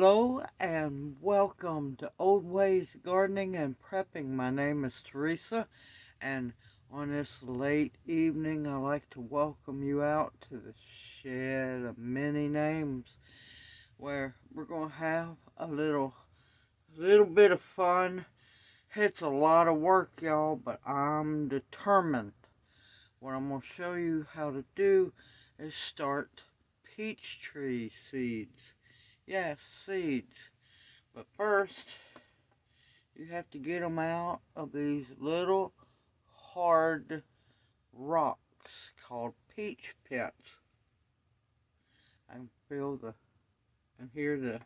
Hello and welcome to Old Ways Gardening and Prepping. My name is Teresa, and on this late evening I'd like to welcome you out to the shed of many names, where we're going to have a little bit of fun. It's a lot of work, y'all, but I'm determined. What I'm going to show you how to do is start peach tree seeds. Yes, seeds. But first, you have to get them out of these little hard rocks called peach pits. I can feel and hear the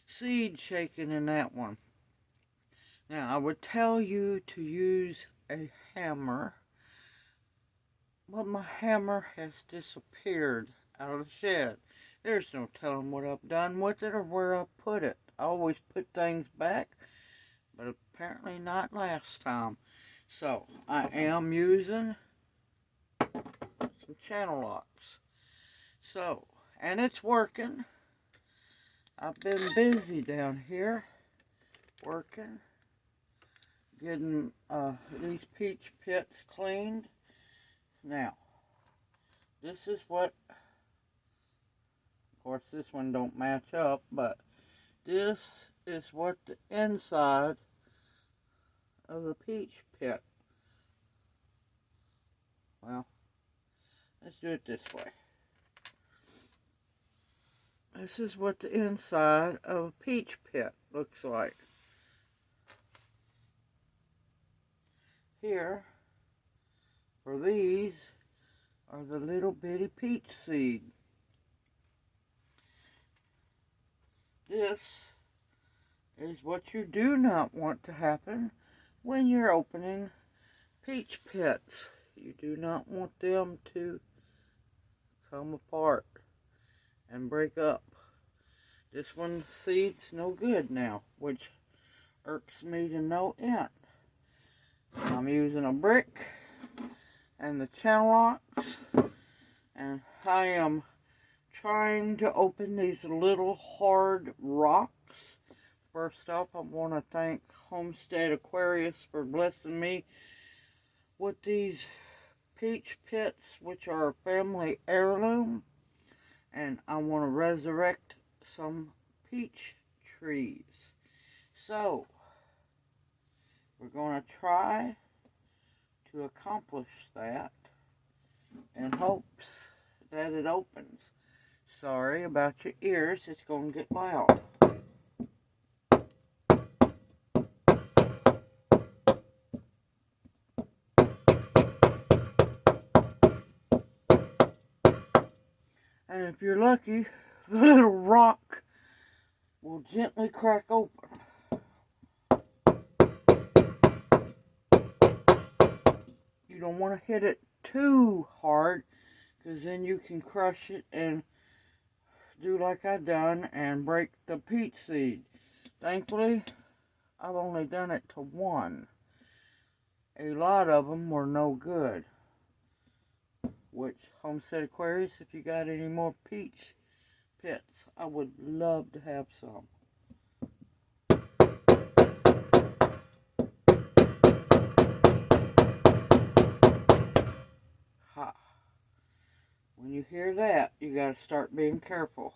seed shaking in that one. Now, I would tell you to use a hammer, but my hammer has disappeared out of the shed. There's no telling what I've done with it or where I put it. I always put things back, but apparently not last time. So, I am using some channel locks. So, and it's working. I've been busy down here working, getting these peach pits cleaned. Now, this is what, of course this one don't match up, but this is what the inside of the peach pit. Well, let's do it this way. This is what the inside of a peach pit looks like. Here, for these, are the little bitty peach seed. This is what you do not want to happen when you're opening peach pits. You do not want them to come apart and break up. This one seed's no good now, which irks me to no end. I'm using a brick and the channel locks, and I am trying to open these little hard rocks. First off, I want to thank Homestead Aquarius for blessing me with these peach pits, which are a family heirloom, and I want to resurrect some peach trees. So, we're going to try to accomplish that in hopes that it opens. Sorry about your ears, it's going to get loud. And if you're lucky, the little rock will gently crack open. You don't want to hit it too hard, because then you can crush it and do like I done and break the peach seed. Thankfully, I've only done it to one. A lot of them were no good. Which, Homestead Aquarius, if you got any more peach pits, I would love to have some. Ha. When you hear that, you got to start being careful.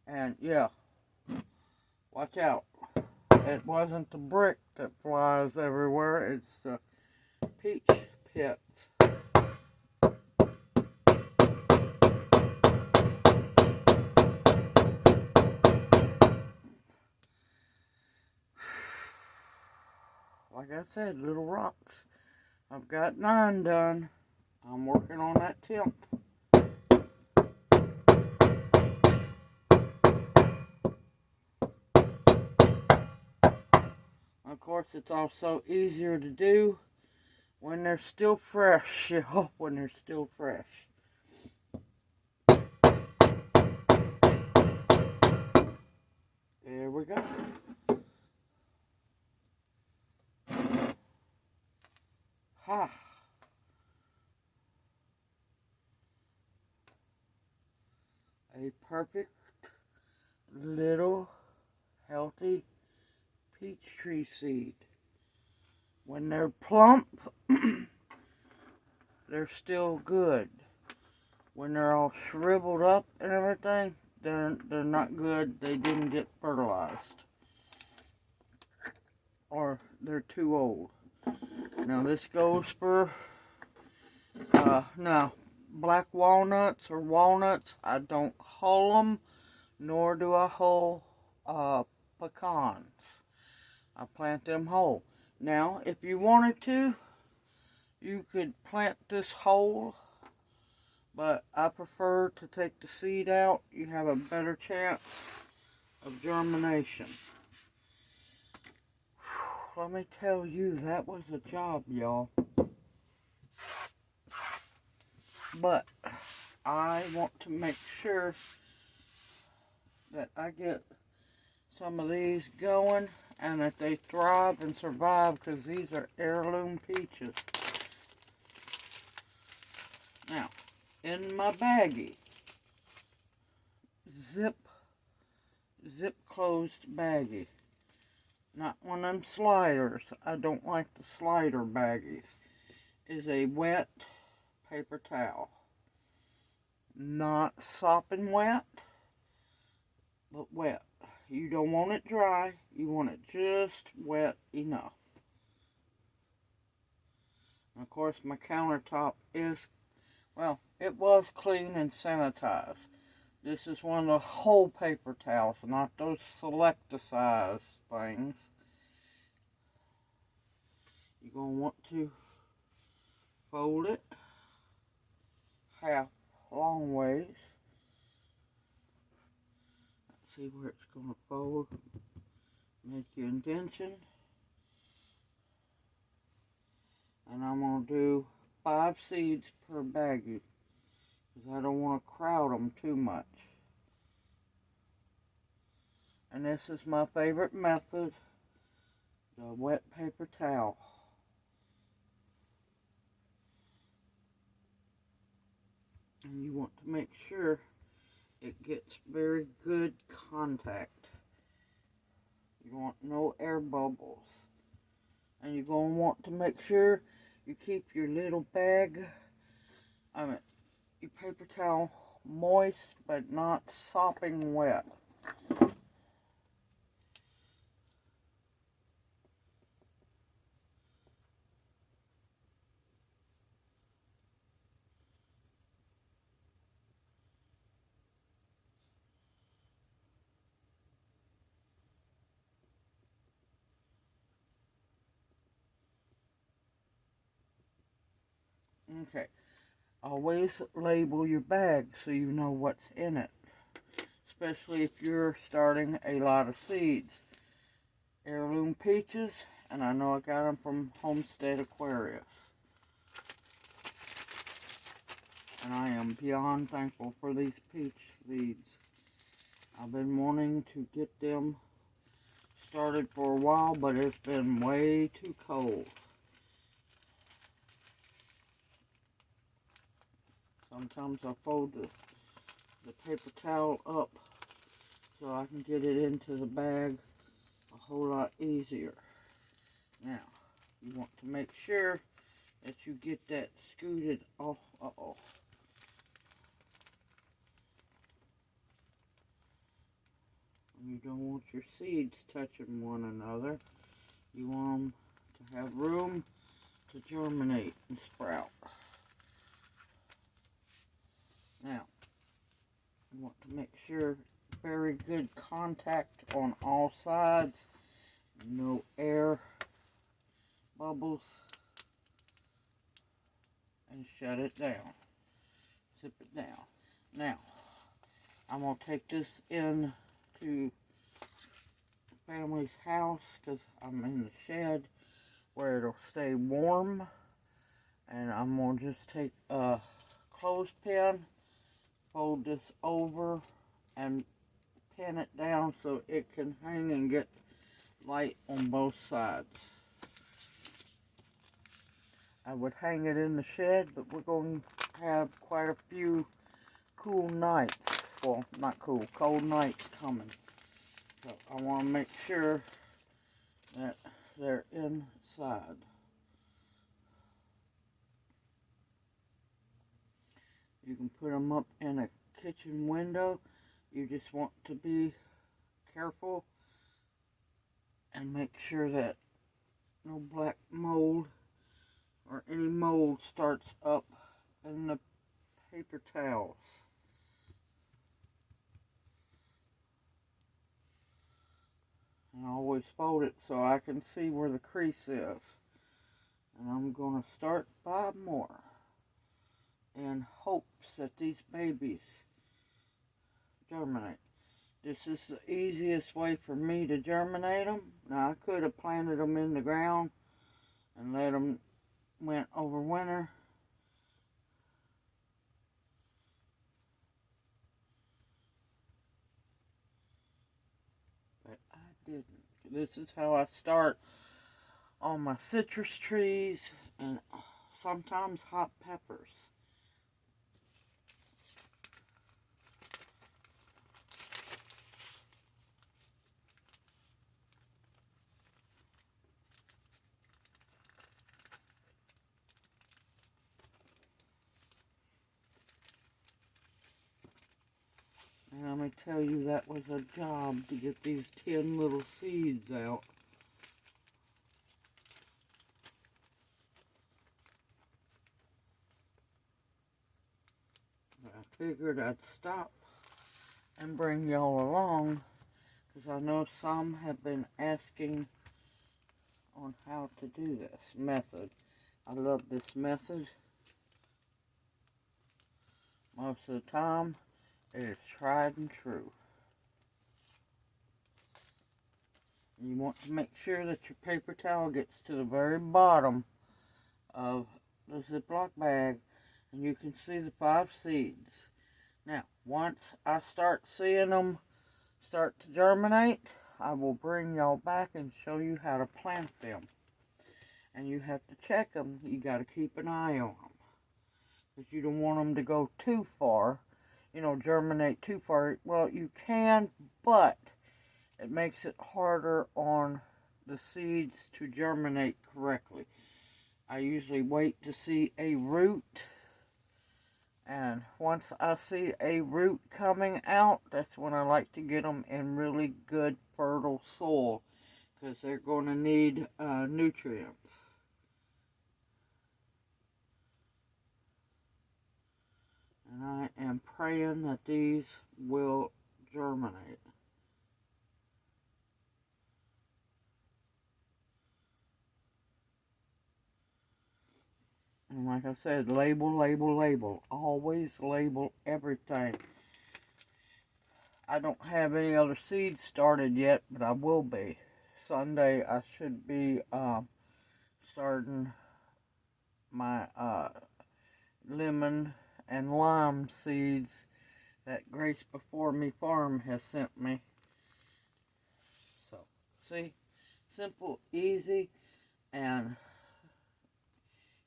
And yeah, watch out. It wasn't the brick that flies everywhere, it's the peach pits. Like I said, little rocks. I've got 9 done. I'm working on that 10th. Of course, it's also easier to do when they're still fresh, when they're still fresh. There we go. Ha! a perfect little healthy peach tree seed. When they're plump, they're still good. When they're all shriveled up and everything, they're not good. They didn't get fertilized, or they're too old. Now this goes for now black walnuts or walnuts. I don't hull them, nor do I hull pecans. I plant them whole. Now, if you wanted to, you could plant this whole, but I prefer to take the seed out. You have a better chance of germination. Let me tell you, that was a job, y'all. But I want to make sure that I get some of these going and that they thrive and survive, because these are heirloom peaches. Now, in my baggie, zip closed baggie, not one of them sliders. I don't like the slider baggies. Is a wet paper towel, not sopping wet, but wet. You don't want it dry, you want it just wet enough. And of course, my countertop is, well, it was clean and sanitized. This is one of the whole paper towels, not those select-a-size things. You're going to want to fold it half long ways. Let's see where it's going to fold. Make your indentation. And I'm going to do 5 seeds per baggie, because I don't want to crowd them too much. And this is my favorite method, the wet paper towel. And you want to make sure it gets very good contact. You want no air bubbles. And you're going to want to make sure you keep your little bag, your paper towel, moist but not sopping wet. Okay, always label your bag so you know what's in it, especially if you're starting a lot of seeds. Heirloom peaches, and I know I got them from Homestead Aquarius. And I am beyond thankful for these peach seeds. I've been wanting to get them started for a while, but it's been way too cold. Sometimes I fold the paper towel up so I can get it into the bag a whole lot easier. Now, you want to make sure that you get that scooted off. You don't want your seeds touching one another. You want them to have room to germinate and sprout. Now, you want to make sure very good contact on all sides. No air bubbles. And shut it down. Zip it down. Now, I'm going to take this in to family's house, because I'm in the shed where it'll stay warm. And I'm going to just take a clothespin, fold this over, and pin it down so it can hang and get light on both sides. I would hang it in the shed, but we're going to have quite a few cool nights. well, not cool, cold nights coming. So I want to make sure that they're inside. You can put them up in a kitchen window. You just want to be careful and make sure that no black mold or any mold starts up in the paper towels. And I always fold it so I can see where the crease is. And I'm going to start 5 more in hopes that these babies germinate. This is the easiest way for me to germinate them. Now I could have planted them in the ground and let them went over winter. But I didn't. This is how I start on my citrus trees and sometimes hot peppers. And let me tell you, that was a job to get these 10 little seeds out. But I figured I'd stop and bring y'all along because I know some have been asking on how to do this method. I love this method. Most of the time, it is tried and true. You want to make sure that your paper towel gets to the very bottom of the Ziploc bag and you can see the 5 seeds. Now, once I start seeing them start to germinate, I will bring y'all back and show you how to plant them. And you have to check them. You got to keep an eye on them. Because you don't want them to go too far, germinate too far. Well, you can, but it makes it harder on the seeds to germinate correctly. I usually wait to see a root, and once I see a root coming out, that's when I like to get them in really good fertile soil, because they're going to need nutrients. And I am praying that these will germinate. And like I said, label, label, label. Always label everything. I don't have any other seeds started yet, but I will be. Sunday I should be starting my lemon and lime seeds that Grace Before Me Farm has sent me. So, see? Simple, easy, and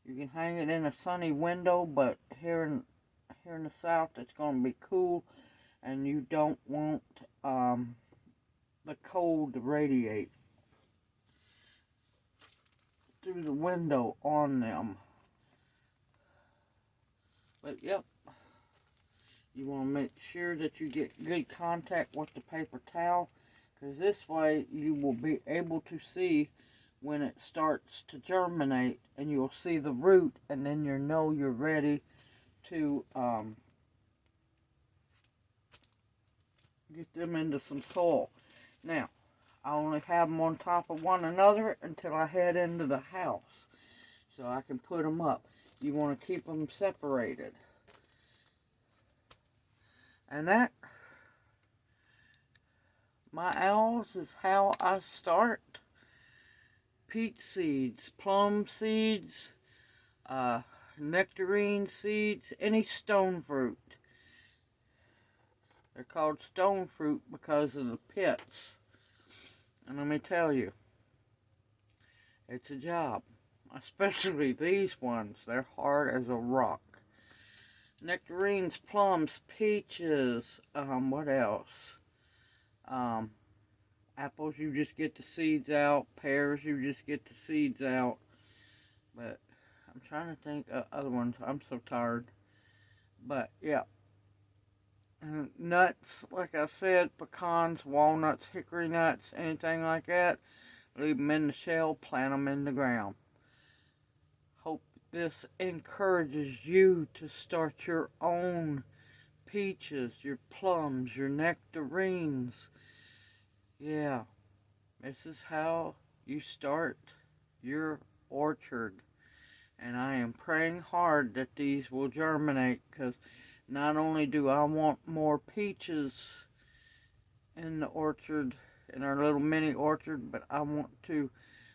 you can hang it in a sunny window, but here in the south it's going to be cool, and you don't want the cold to radiate through the window on them. But yep, you want to make sure that you get good contact with the paper towel, because this way you will be able to see when it starts to germinate, and you'll see the root, and then you know you're ready to get them into some soil. Now, I only have them on top of one another until I head into the house, so I can put them up. You want to keep them separated. And that, my owls, is how I start. Peach seeds, plum seeds, nectarine seeds, any stone fruit. They're called stone fruit because of the pits. And let me tell you, it's a job. Especially these ones. They're hard as a rock. nectarines, plums, peaches, what else? Apples, you just get the seeds out. Pears, you just get the seeds out. But I'm trying to think of other ones. I'm so tired. But yeah. And nuts, like I said, pecans, walnuts, hickory nuts, anything like that, leave them in the shell, plant them in the ground. Hope this encourages you to start your own peaches, your plums, your nectarines. Yeah, this is how you start your orchard. And I am praying hard that these will germinate, because not only do I want more peaches in the orchard, in our little mini orchard, but I want to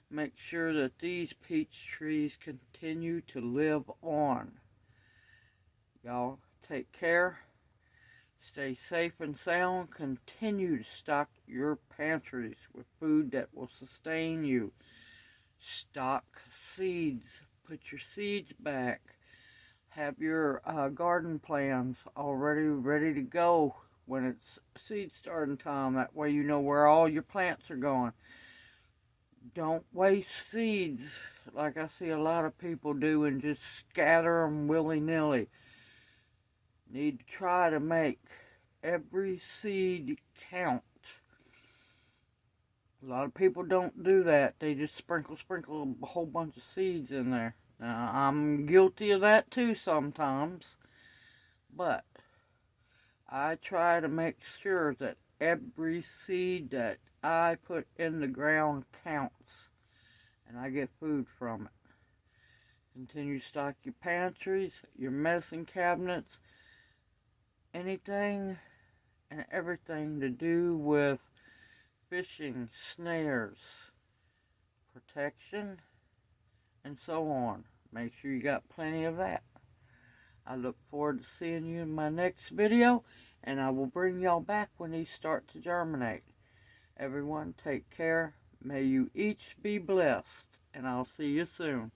make sure that these peach trees continue to live on. Y'all take care. Stay safe and sound. Continue to stock your pantries with food that will sustain you. Stock seeds. Put your seeds back. Have your garden plans already ready to go when it's seed starting time. That way you know where all your plants are going. Don't waste seeds like I see a lot of people do and just scatter them willy-nilly. Need to try to make every seed count. A lot of people don't do that. They just sprinkle a whole bunch of seeds in there. Now, I'm guilty of that too sometimes, but I try to make sure that every seed that I put in the ground counts, and I get food from it. Continue to stock your pantries, your medicine cabinets, anything and everything to do with fishing, snares, protection, and so on. Make sure you got plenty of that. I look forward to seeing you in my next video, and I will bring y'all back when these start to germinate. Everyone, take care. May you each be blessed, and I'll see you soon.